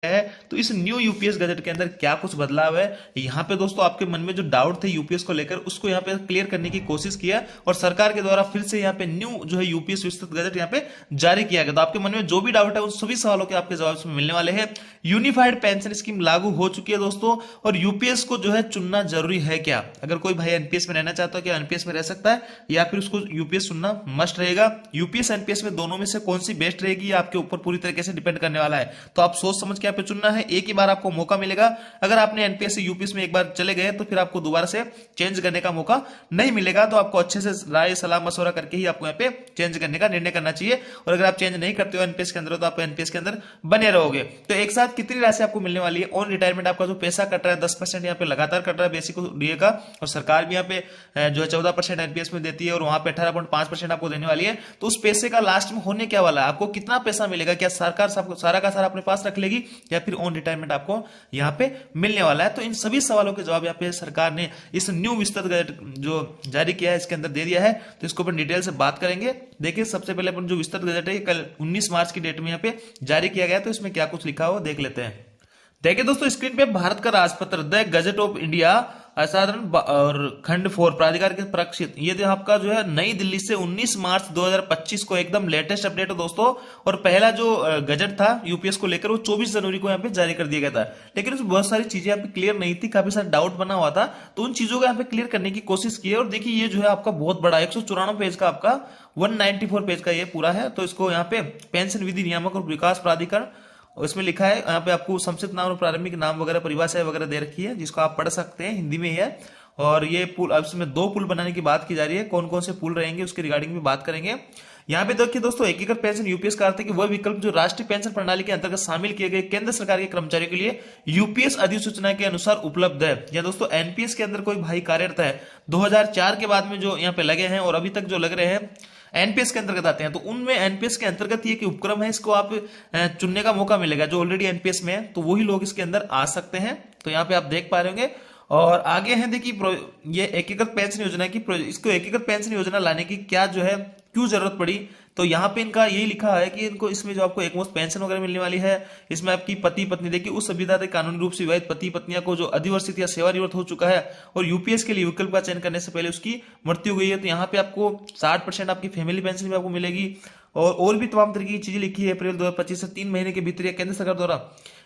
है। तो इस न्यू यूपीएस गजट के अंदर क्या कुछ बदलाव है, यहाँ पे दोस्तों आपके मन में जो डाउट थे यूपीएस को लेकर उसको यहाँ पे क्लियर करने की कोशिश किया और सरकार के द्वारा फिर से यहाँ पे न्यू जो है यूपीएस विस्तृत गजट यहाँ पे जारी किया गया। तो आपके मन में जो भी डाउट है उन सभी सवालों के आपके जवाब इसमें मिलने वाले हैं। यूनिफाइड पेंशन स्कीम लागू हो चुकी है दोस्तों, और यूपीएस को जो है चुनना जरूरी है क्या? अगर कोई भाई एनपीएस में रहना चाहता है क्या एनपीएस में रह सकता है या फिर उसको यूपीएस चुनना मस्ट रहेगा? यूपीएस एनपीएस में दोनों में से कौन सी बेस्ट रहेगी आपके ऊपर पूरी तरीके से डिपेंड करने वाला है। तो आप सोच समझ के यहाँ पे चुनना है, एक ही बार आपको मौका मिलेगा। अगर आपने एनपीएस से यूपीएस में एक बार चले गए तो फिर आपको दोबारा से चेंज करने का मौका नहीं मिलेगा। तो आपको अच्छे से राय सलाह मशवरा करके ही आपको यहाँ पे चेंज करने का निर्णय करना चाहिए, और अगर आप चेंज नहीं करते हो एनपीएस के अंदर तो आप एनपीएस के अंदर बने रहोगे। तो एक साथ कितनी राशि आपको मिलने वाली है? ऑन रिटायरमेंट आपका जो पैसा कट रहा है 10% यहाँ पे लगातार कट रहा है बेसिक डीए का, और सरकार भी यहाँ पे जो है 14% एनपीएस में देती है और वहां पे 18.5% आपको देने वाली है। तो उस पैसे का लास्ट में होने क्या वाला है, आपको कितना पैसा मिलेगा? क्या सरकार सारा का सारा अपने पास रख लेगी या फिर ऑन रिटायरमेंट आपको यहाँ पे मिलने वाला है? तो इन सभी सवालों के जवाब यहाँ पे सरकार ने इस न्यू विस्तृत गजट जो जारी किया है इसके अंदर दे दिया है। तो इसको अपन डिटेल से बात करेंगे। देखिए सबसे पहले अपन जो विस्तृत गजट है कल 19 मार्च की डेट में यहाँ पे जारी किया गया, तो इसमें क्या कुछ लिखा हो देख लेते हैं। देखिए दोस्तों स्क्रीन पे भारत का राजपत्र द गजट ऑफ इंडिया असाधारण और खंड 4 प्राधिकार के प्रकाशित, ये जो आपका जो है नई दिल्ली से 19 मार्च 2025 को एकदम लेटेस्ट अपडेट है दोस्तों। और पहला जो गजट था यूपीएस को लेकर वो 24 जनवरी को यहाँ पे जारी कर दिया गया था, लेकिन उसमें बहुत सारी चीजें यहाँ पे क्लियर नहीं थी, काफी सारा डाउट बना हुआ था। तो उन चीजों को यहाँ पे क्लियर करने की कोशिश की है। और देखिए ये जो है आपका बहुत बड़ा 194 पेज का आपका 194 पेज का ये पूरा है। तो इसको यहाँ पे पेंशन विधि नियामक और विकास प्राधिकरण, और इसमें लिखा है यहाँ पे आपको संक्षिप्त नाम और प्रारंभिक नाम वगैरह परिभाषाएं वगैरह दे रखी है जिसको आप पढ़ सकते हैं, हिंदी में ही है। और ये पुल, अब इसमें 2 पुल बनाने की बात की जा रही है, कौन कौन से पुल रहेंगे उसके रिगार्डिंग भी बात करेंगे। यहाँ पे देखिए दोस्तों एकीकृत पेंशन यूपीएस का अर्थ है कि वह विकल्प जो राष्ट्रीय पेंशन प्रणाली के अंतर्गत शामिल किए गए केंद्र सरकार के कर्मचारियों के लिए यूपीएस अधिसूचना के अनुसार उपलब्ध है। या दोस्तों एनपीएस के अंदर कोई भाई कार्यरत है 2004 के बाद में जो यहाँ पे लगे हैं और अभी तक जो लग रहे हैं एनपीएस के अंतर्गत आते हैं, तो उनमें एनपीएस के अंतर्गत ये कि उपक्रम है इसको आप चुनने का मौका मिलेगा। जो ऑलरेडी एनपीएस में है तो वही लोग इसके अंदर आ सकते हैं। तो यहाँ पे आप देख पा रहे होंगे। और आगे है देखिए ये एकीकृत पेंशन योजना की, इसको एकीकृत पेंशन योजना लाने की क्या जो है क्यों जरूरत पड़ी, तो यहाँ पे इनका यही लिखा है कि इनको इसमें जो आपको एकमुश्त पेंशन वगैरह मिलने वाली है, इसमें आपकी पति पत्नी देखिए उस संविदा से कानूनी रूप से विवाहित पति पत्नियां को जो अधिवर्षित या सेवानिवृत्त हो चुका है और यूपीएस के लिए विकल्प का चयन करने से पहले उसकी मृत्यु हो गई है, तो यहाँ पे आपको 60% आपकी फैमिली पेंशन भी आपको मिलेगी। और भी तमाम तरीके की चीजें लिखी है। अप्रैल 2025 से 3 महीने के भीतर या केंद्र सरकार द्वारा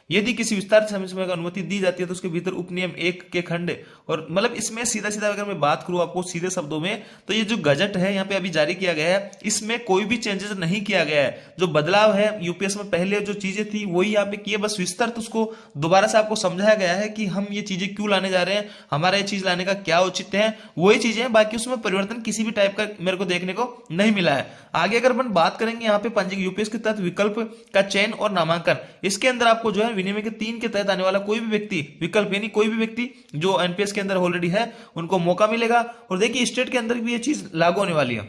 यदि किसी विस्तार समय का अनुमति दी जाती है तो उसके भीतर उपनियम 1 के खंड, और मतलब इसमें सीधा सीधा अगर मैं बात करूं आपको सीधे शब्दों में, तो ये जो गजट है यहाँ पे अभी जारी किया गया है इसमें कोई भी चेंजेस नहीं किया गया है। जो बदलाव है यूपीएस में पहले जो चीजें थी वही यहाँ पे किए, बस विस्तार तो उसको दोबारा से आपको समझाया गया है कि हम ये चीजें क्यों लाने जा रहे हैं, हमारा ये चीज लाने का क्या औचित्य है, वही चीजें हैं। बाकी उसमें परिवर्तन किसी भी टाइप का मेरे को देखने को नहीं मिला है। आगे अगर अपन बात करेंगे यहाँ पे पंजीकृत यूपीएस के तहत विकल्प का चयन और नामांकन, इसके अंदर आपको जो है विनिमय के 3 के तहत आने वाला कोई भी व्यक्ति विकल्प यानी कोई भी व्यक्ति जो एनपीएस के अंदर ऑलरेडी है उनको मौका मिलेगा। और देखिए स्टेट के अंदर भी ये चीज लागू होने वाली है,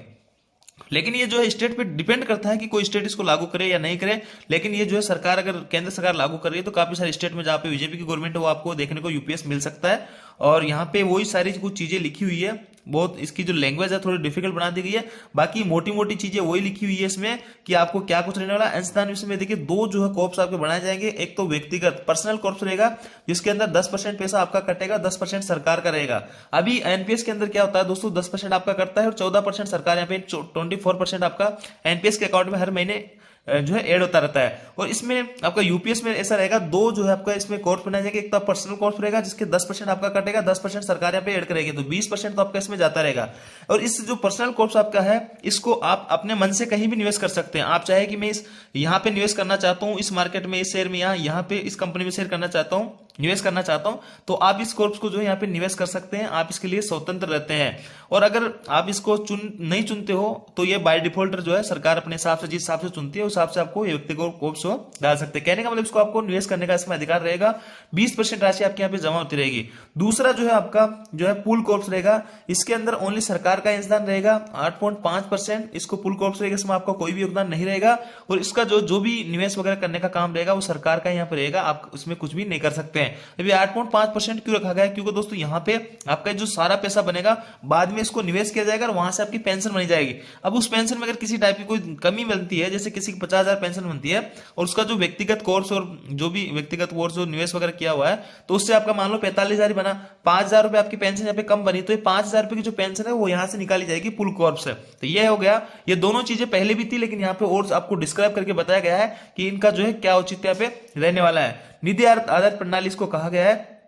लेकिन ये जो है स्टेट पे डिपेंड करता है कि कोई स्टेट इसको लागू करे या नहीं करे। लेकिन ये जो है सरकार अगर केंद्र सरकार लागू कर रही है तो काफी सारे स्टेट में जहां पे बीजेपी की गवर्नमेंट है वो आपको देखने को यूपीएस मिल सकता है। और यहाँ पे वही सारी कुछ चीजें लिखी हुई है, बहुत इसकी जो लैंग्वेज है थोड़ी डिफिकल्ट बना दी गई है, बाकी मोटी मोटी चीजें वही लिखी हुई है इसमें कि आपको क्या कुछ रहने वाला है। अंशदान इसमें देखिए 2 जो है कॉर्प्स आपके बनाए जाएंगे, एक तो व्यक्तिगत पर्सनल कॉर्प्स रहेगा जिसके अंदर 10% पैसा आपका कटेगा, 10% सरकार का रहेगा। अभी एनपीएस के अंदर क्या होता है दोस्तों 10% आपका कटता है और 14% सरकार, यहाँ पे 24% आपका एनपीएस के अकाउंट में हर महीने जो है ऐड होता रहता है। और इसमें आपका यूपीएस में ऐसा रहेगा 2 जो है आपका इसमें कोर्स बनाए जाएंगे, एक तो पर्सनल कोर्स रहेगा जिसके 10% आपका कटेगा, 10% सरकार यहाँ पे ऐड करेगी, तो 20% तो आपका इसमें जाता रहेगा। और इस जो पर्सनल कोर्स आपका है इसको आप अपने मन से कहीं भी निवेश कर सकते हैं। आप चाहे कि मैं इस यहाँ पे निवेश करना चाहता हूँ, इस मार्केट में इस शेयर में यहाँ पे इस कंपनी में शेयर करना चाहता हूँ, निवेश करना चाहता हूं, तो आप इस कोर्स को जो है यहाँ पे निवेश कर सकते हैं, आप इसके लिए स्वतंत्र रहते हैं। और अगर आप इसको नहीं चुनते हो तो ये बाय डिफॉल्ट जो है सरकार अपने हिसाब से जिस हिसाब से चुनती है उस हिसाब से आपको ये व्यक्तिगत कोर्स डाल सकते हैं। कहने का मतलब इसको आपको निवेश करने का इसमें अधिकार रहेगा, 20% राशि आपके यहाँ पे जमा होती रहेगी। दूसरा जो है आपका जो है पूल कोर्स रहेगा, इसके अंदर ओनली सरकार का योगदान रहेगा 8.5%, इसको पूल कोर्स रहेगा, इसमें आपका कोई भी योगदान नहीं रहेगा। और इसका जो भी निवेश वगैरह करने का काम रहेगा वो सरकार का यहाँ पे रहेगा, आप उसमें कुछ भी नहीं कर सकते हैं। अभी 8.5% क्यों रखा गया है? क्योंकि दोस्तों यहाँ पे आपका जो सारा पैसा बनेगा बाद में इसको निवेश किया जाएगा और वहां से आपकी पेंशन बनी जाएगी। अब उस पेंशन में अगर किसी टाइप की कोई कमी बनती है, जैसे किसी की 50,000 पेंशन बनती है और उसका जो व्यक्तिगत कोर्स और जो भी व्यक्तिगत कोर्स जो निवेश वगैरह किया हुआ है, तो उससे आपका मान लो 45,000 बना, 5,000 रुपए आपकी पेंशन यहाँ पे कम बनी, तो ये 5,000 रुपए की जो पेंशन है वो यहाँ से निकाली जाएगी पुल कॉर्प से। तो ये हो गया, ये दोनों चीजें पहले भी थी लेकिन यहाँ पे और आपको डिस्क्राइब करके बताया गया है कि इनका जो है क्या औचित्य यहाँ पे रहने वाला है। निधि आधारित प्रणाली इसको कहा गया है।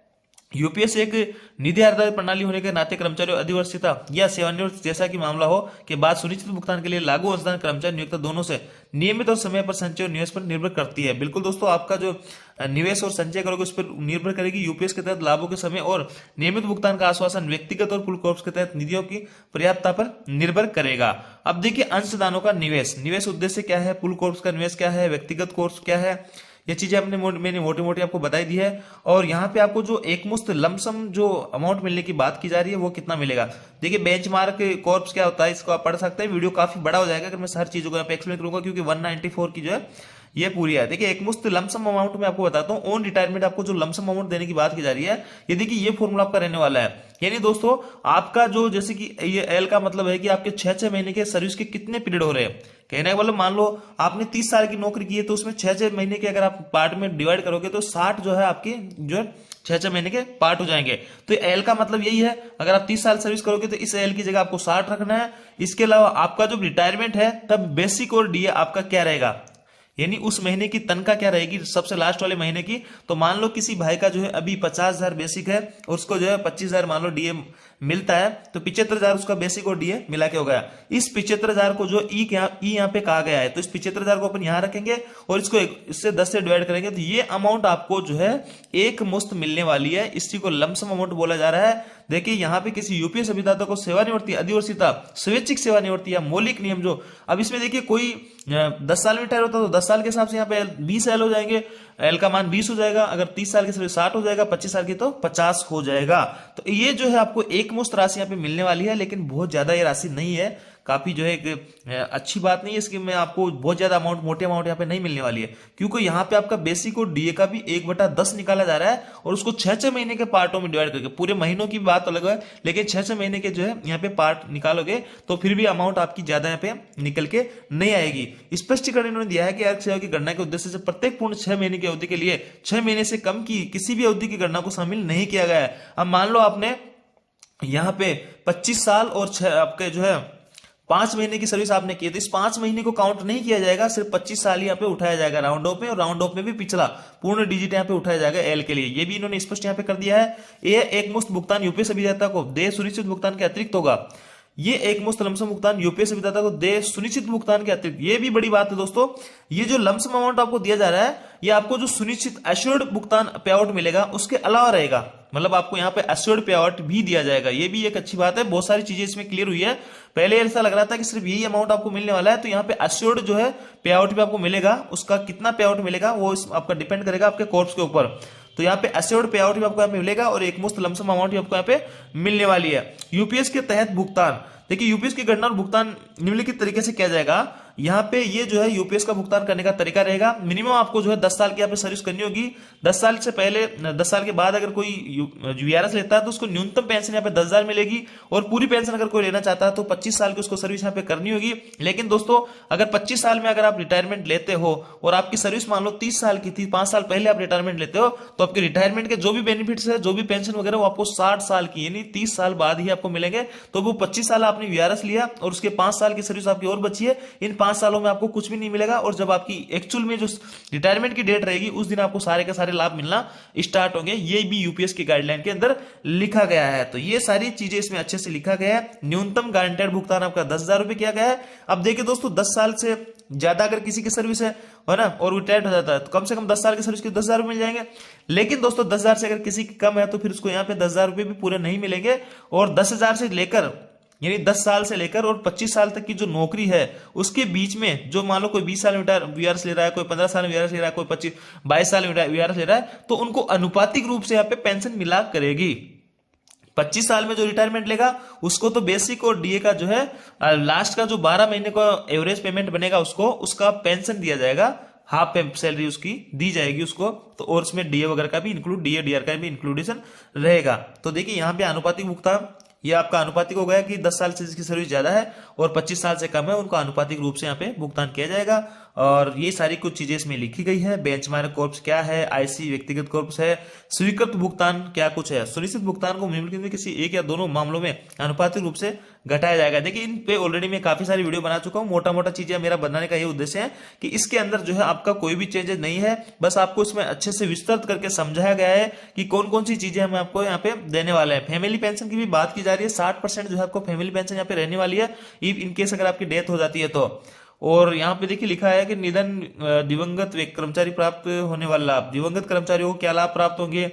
यूपीएस एक निधि आधारित प्रणाली होने के नाते कर्मचारियों अधिवर्षिता या सेवानिवृत्त जैसा कि मामला हो के बाद सुनिश्चित भुगतान के लिए लागू अंशदान कर्मचारी नियोक्ता दोनों से नियमित और समय पर संचय और निवेश पर निर्भर करती है। बिल्कुल दोस्तों, आपका जो निवेश और संचय करोगे उस पर निर्भर करेगी। यूपीएस के तहत लाभों के समय और नियमित भुगतान का आश्वासन व्यक्तिगत और पुल कॉर्प्स के तहत निधियों की पर्याप्तता पर निर्भर करेगा। अब देखिए अंशदानों का निवेश उद्देश्य क्या है, पुल कॉर्प्स का निवेश क्या है, व्यक्तिगत कोर्स क्या है, ये चीजें मैंने मोटी मोटी आपको बताई दी है। और यहाँ पे आपको जो एकमुश्त लमसम जो अमाउंट मिलने की बात की जा रही है वो कितना मिलेगा। देखिए बेंचमार्क कॉर्प्स क्या होता है इसको आप पढ़ सकते हैं। वीडियो काफी बड़ा हो जाएगा अगर मैं हर चीजों को यहाँ पे एक्सप्लेन करूंगा, क्योंकि 194 की जो है ये पूरी है। देखिए एकमुश्त लमसम अमाउंट में आपको बताता हूं, ऑन रिटायरमेंट आपको जो लमसम अमाउंट देने की बात की जा रही है, ये देखिए ये फॉर्मूला आपका रहने वाला है। यानी दोस्तों आपका जो जैसे कि ये एल का मतलब है कि आपके 6-6 महीने के सर्विस के कितने पीरियड हो रहे हैं। कहने का मतलब मान लो आपने 30 साल की नौकरी की है तो उसमें 6-6 महीने के अगर आप पार्ट में डिवाइड करोगे तो 60 जो है आपकी जो 6-6 महीने के पार्ट हो जाएंगे। तो एल का मतलब यही है, अगर आप 30 साल सर्विस करोगे तो इस एल की जगह आपको 60 रखना है। इसके अलावा आपका जो रिटायरमेंट है तब बेसिक और डीए आपका क्या रहेगा, यानी उस महीने की तनख्वाह क्या रहेगी सबसे लास्ट वाले महीने की। तो मान लो किसी भाई का जो है अभी 50,000 बेसिक है और उसको जो है 25,000 मान लो डीए मिलता है, तो 75,000 उसका बेसिक और डीए मिला के हो गया। इस 75,000 को जो ई यहाँ पे कहा गया है, तो इस 75,000 को अपन यहाँ रखेंगे और इसको इससे 10 से डिवाइड करेंगे, तो ये अमाउंट आपको जो है एक मुश्त मिलने वाली है। इसी को लमसम अमाउंट बोला जा रहा है। देखिए यहाँ पे किसी यूपीएस अभिदाता को सेवानिवृत्ति, अधिवर्षिता, स्वैच्छिक सेवानिवृत्ति या मौलिक नियम जो, अब इसमें देखिए कोई 10 साल में रिटायर होता है तो 10 साल के हिसाब से यहाँ पे 20 एल हो जाएंगे, एल का मान 20 हो जाएगा। अगर 30 साल की सर्विस 60 हो जाएगा, 25 साल की तो 50 हो जाएगा। तो ये जो है आपको एक मुश्त राशि यहाँ पे मिलने वाली है, लेकिन बहुत ज्यादा ये राशि नहीं है। काफी जो है एक अच्छी बात नहीं है इसकी, में आपको बहुत ज्यादा अमाउंट, मोटे अमाउंट यहाँ पे नहीं मिलने वाली है, क्योंकि यहाँ पे आपका बेसिक और डीए का भी 1/10 निकाला जा रहा है और उसको 6-6 महीने के पार्टों में डिवाइड करके, पूरे महीनों की बात अलग है लेकिन 6-6 महीने के जो है यहाँ पे पार्ट निकालोगे तो फिर भी अमाउंट आपकी ज्यादा यहाँ पे निकल के नहीं आएगी। स्पष्टीकरण इन्होंने दिया है कि अर्थ सेवा की गणना के उद्देश्य से प्रत्येक पूर्ण 6 महीने की अवधि के लिए 6 महीने से कम की किसी भी अवधि की गणना को शामिल नहीं किया गया है। अब मान लो आपने यहाँ पे 25 साल और आपके जो है 5 महीने की सर्विस आपने की, तो इस 5 महीने को काउंट नहीं किया जाएगा, सिर्फ 25 साल यहाँ पे उठाया जाएगा राउंड ऑफ में, और राउंड ऑफ में भी पिछला पूर्ण डिजिट यहाँ पे उठाया जाएगा एल के लिए। ये भी इन्होंने स्पष्ट यहाँ पे कर दिया है। ये एक मुश्त भुगतान यूपीएस अभिदाता को दे सुनिश्चित भुगतान के अतिरिक्त होगा। ये एक मुश्त लमसम भुगतान यूपीएस अभिदाता को दे सुनिश्चित भुगतान के अतिरिक्त, ये भी बड़ी बात है दोस्तों। ये जो लमसम अमाउंट आपको दिया जा रहा है, ये आपको जो सुनिश्चित एश्योर्ड भुगतान पे आउट मिलेगा उसके अलावा रहेगा, मतलब आपको यहाँ पे एश्योर्ड पे आउट भी दिया जाएगा। ये भी एक अच्छी बात है, बहुत सारी चीजें इसमें क्लियर हुई है। पहले ऐसा लग रहा था कि सिर्फ यही अमाउंट आपको मिलने वाला है, तो यहाँ पे एश्योर्ड जो है पे आउट भी आपको मिलेगा। उसका कितना पे आउट मिलेगा वो आपका डिपेंड करेगा आपके कोर्स के ऊपर। तो यहाँ पे एश्योर्ड पे आउट भी आपको यहाँ पे मिलेगा और एक मुश्त लमसम अमाउंट भी आपको यहाँ पे मिलने वाली है। यूपीएस के तहत भुगतान, देखिए यूपीएस की गणना और भुगतान निम्नलिखित तरीके से किया जाएगा। यहाँ पे ये जो है यूपीएस का भुगतान करने का तरीका रहेगा। मिनिमम आपको जो है 10 साल की यहाँ पे सर्विस करनी होगी। 10 साल से पहले, 10 साल के बाद अगर कोई वीआरएस लेता है तो उसको न्यूनतम पेंशन यहाँ पे 10,000 मिलेगी, और पूरी पेंशन अगर कोई लेना चाहता है तो 25 साल की उसको सर्विस यहाँ पे करनी होगी। लेकिन दोस्तों अगर 25 साल में अगर आप रिटायरमेंट लेते हो और आपकी सर्विस मान लो 30 साल की थी, 5 साल पहले आप रिटायरमेंट लेते हो, तो आपके रिटायरमेंट के जो भी बेनिफिट्स है, जो भी पेंशन वगैरह, वो आपको 60 साल की यानी 30 साल बाद ही आपको मिलेंगे। तो वो 25 साल आपने वीआरएस लिया और उसके 5 साल की सर्विस आपकी और बची है, इन 5 सालों में आपको कुछ भी नहीं मिलेगा, और जब आपकी एक्चुअल में जो रिटायरमेंट की डेट रहेगी उस दिन आपको सारे के सारे लाभ मिलना स्टार्ट होंगे। ये भी यूपीएस की गाइडलाइन के अंदर लिखा गया है। तो ये सारी चीजें इसमें अच्छे से लिखा गया है। न्यूनतम गारंटेड भुगतान आपका 10,000 रुपए किया गया है। अब देखिए दोस्तों 10 साल से ज्यादा अगर किसी की सर्विस है ना, और रिटायर्ड हो जाता है, तो कम से कम 10 साल की सर्विस के 10,000 रुपए मिल जाएंगे। लेकिन दोस्तों 10,000 से अगर किसी की कम है तो फिर उसको यहाँ पे 10,000 रुपए भी पूरे नहीं मिलेंगे। और 10,000 से लेकर, यानी 10 साल से लेकर और 25 साल तक की जो नौकरी है उसके बीच में, जो मान लो कोई 20 साल में वीआरएस ले रहा है, कोई 15 साल में वीआरएस ले रहा है, कोई 22 साल में वीआरएस ले रहा है, तो उनको अनुपातिक रूप से यहाँ पे पेंशन मिला करेगी। 25 साल में जो रिटायरमेंट लेगा उसको तो बेसिक और डीए का जो है लास्ट का जो 12 महीने का एवरेज पेमेंट बनेगा उसका पेंशन दिया जाएगा हाफ सैलरी उसकी दी जाएगी उसको, तो और उसमें डीए वगैरह का भी इंक्लूड, डीए डीआर का भी इंक्लूडेशन रहेगा। तो देखिए यहाँ पे अनुपातिक भुगतान, ये आपका अनुपातिक हो गया कि 10 साल से जिसकी सर्विस ज्यादा है और 25 साल से कम है उनको अनुपातिक रूप से यहाँ पे भुगतान किया जाएगा। और ये सारी कुछ चीजें इसमें लिखी गई है। बेंचमार्क कॉर्प्स क्या है, आईसी व्यक्तिगत कॉर्प्स है, स्वीकृत भुगतान क्या कुछ है, सुनिश्चित भुगतान को निम्नलिखित में किसी एक या दोनों मामलों में अनुपातिक रूप से घटाया जाएगा। देखिए इन पे ऑलरेडी मैं काफी सारी वीडियो बना चुका हूँ, मोटा मोटा चीजें मेरा बनाने का ये उद्देश्य है कि इसके अंदर जो है आपका कोई भी चेंजेस नहीं है, बस आपको इसमें अच्छे से विस्तृत करके समझाया गया है कि कौन कौन सी चीजें हम आपको यहाँ पे देने वाले हैं। फैमिली पेंशन की भी बात की जा रही है, 60% जो है आपको फैमिली पेंशन यहाँ पे रहने वाली है इन केस अगर आपकी डेथ हो जाती है तो। और यहाँ पे देखिए लिखा है कि निधन दिवंगत कर्मचारी प्राप्त होने वाला लाभ, दिवंगत कर्मचारियों को क्या लाभ प्राप्त होंगे,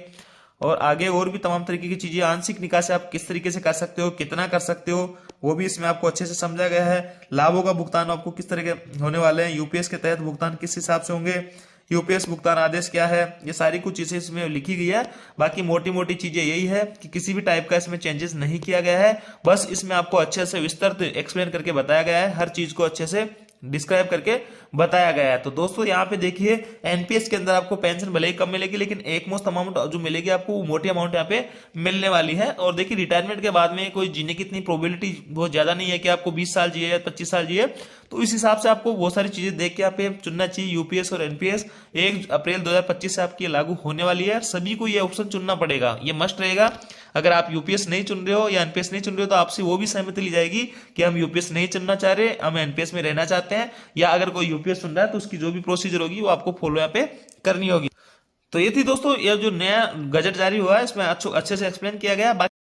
और आगे और भी तमाम तरीके की चीजें, आंशिक निकासी आप किस तरीके से कर सकते हो, कितना कर सकते हो, वो भी इसमें आपको अच्छे से समझा गया है। लाभों का भुगतान आपको किस तरह के होने वाले हैं, यूपीएस के तहत भुगतान किस हिसाब से होंगे, यूपीएस भुगतान आदेश क्या है, ये सारी कुछ चीजें इसमें लिखी गई है। बाकी मोटी मोटी चीजें यही है कि किसी भी टाइप का इसमें चेंजेस नहीं किया गया है, बस इसमें आपको अच्छे से विस्तृत एक्सप्लेन करके बताया गया है, हर चीज को अच्छे से डिस्क्राइब करके बताया गया है। तो दोस्तों यहाँ पे देखिए एनपीएस के अंदर आपको पेंशन भले ही कम मिलेगी लेकिन एक मुश्त अमाउंट जो मिलेगी आपको वो मोटी अमाउंट यहाँ पे मिलने वाली है। और देखिए रिटायरमेंट के बाद में कोई जीने की इतनी प्रोबेबिलिटी बहुत ज्यादा नहीं है कि आपको 20 साल जिए या 25 साल जिए, तो इस हिसाब से आपको बहुत सारी चीजें देख के यहाँ पे चुनना चाहिए। यूपीएस और एनपीएस 1 अप्रैल 2025 से आपकी लागू होने वाली है, सभी को ये ऑप्शन चुनना पड़ेगा, ये मस्ट रहेगा। अगर आप यूपीएस नहीं चुन रहे हो या एनपीएस नहीं चुन रहे हो तो आपसे वो भी सहमति ली जाएगी कि हम यूपीएस नहीं चुनना चाह रहे, हम एनपीएस में रहना चाहते हैं, या अगर कोई यूपीएस चुन रहा है तो उसकी जो भी प्रोसीजर होगी वो आपको फॉलो यहाँ पे करनी होगी। तो ये थी दोस्तों ये जो नया गजट जारी हुआ है इसमें अच्छे से एक्सप्लेन किया गया।